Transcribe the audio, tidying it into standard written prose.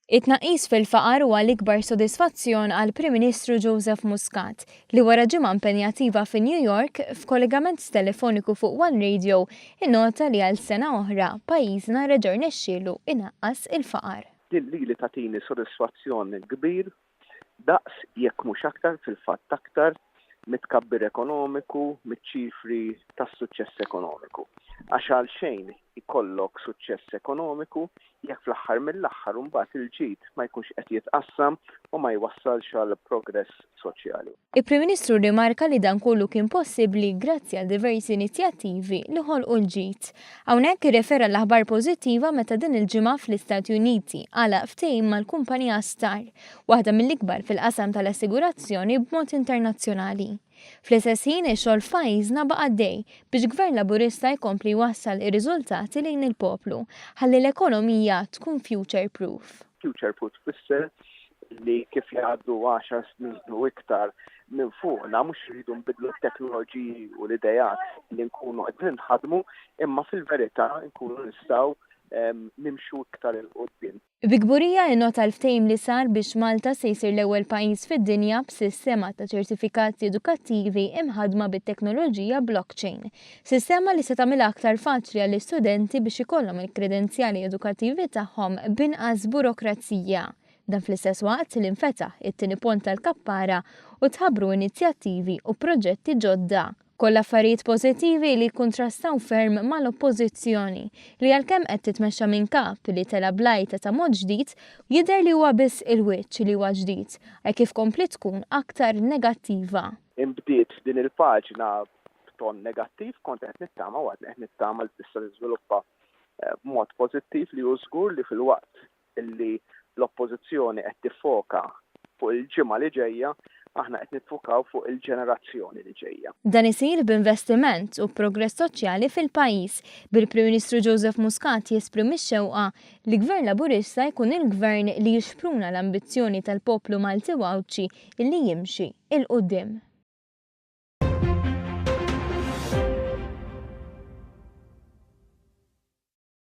It-tnaqqis fil-faqar huwa l-ikbar sodisfazzjon għal Prim Ministru Joseph Muscat li wara ġimgħa impenjattiva fi New York f'kollegament telefoniku fuq One Radio innota li għal sena oħra pajjiżna reġa' rnexxielu inaqqas il-faqar. Li tagħtini sodisfazzjon kbir daqs jekk mhux aktar fil-fatt aktar mit-tkabbir ekonomiku, mit-ċifri tas-suċċess ekonomiku. Għax għal xejn ikollok suċċess ekonomiku jekk fl-aħħar mill-aħħar imbagħad il-ġid ma jkunx qed jitqassam u ma jwassalx għal progress soċjali. Il-Prim Ministru rimarka li dan kollu kien possibbli grazzi għal diversi inizjattivi li ħolqu l-ġid. Hawnhekk irrefera l-aħbar pożittiva meta din il-ġimgħa fl-Istati Uniti għalaq ftehim mal-kumpanija Star, waħda mill-ikbar fil-qasam tal-assigurazzjoni b'mod internazzjonali. Fl-istess ħin ix-xogħol f'pajjiżna baqa' għaddej biex Gvern Laburista jkompli jwassal ir-riżultati lejn il-poplu ħalli l-ekonomija tkun future proof. Future proof fisser li kif jgħaddu 10 snin u iktar minn fuqna mhux rridu nbidlu t-teknoloġiji u l-idejat li nkunu qed nħadmu imma fil-verità nkunu nistgħu nimxu iktar il-qudiem. Bi kburija nnota l-ftehim li sar biex Malta se jsir l-ewwel pajjiż fid-dinja b'sistema ta' ċertifikati edukattivi imħadma bit-teknoloġija blockchain. Sistema li se tagħmilha aktar faċli għall-istudenti biex ikollhom il-kredenzjali edukattivi tagħhom b'inqas burokrazija. Dan fl-istess waqt li nfetaħ it-tieni pont tal-Kappara u tħabbru inizjattivi u proġetti ġodda. Koll affarijiet pożittivi li kontrastaw ferm mal-oppożizzjoni li għalkemm qed titmexxa minn Kap li telab l-għajta ta' mod ġdid jidher li huwa biss il-wiċċ li huwa ġdid għal kif kompli tkun aktar negattiva. Imbdiet din il-paġna b'ton negattiv kont qed nittama u qed nittama li tista' tiżviluppa b'mod pożittiv li hu żgur li fil-waqt illi l-oppożizzjoni qed tiffoka fuq il-ġimgħa li ġejja aħna qed niffukaw fuq il-ġenerazzjoni li ġejja. Dan isir b'investiment u progress soċjali fil-pajjiż. Bil-Prim Ministru Joseph Muscat jesprimi x-xewqa li Gvern Laburista jkun il-Gvern li jixpruna l-ambizzjoni tal-poplu Malti wawċi illi jimxi il-qudiem.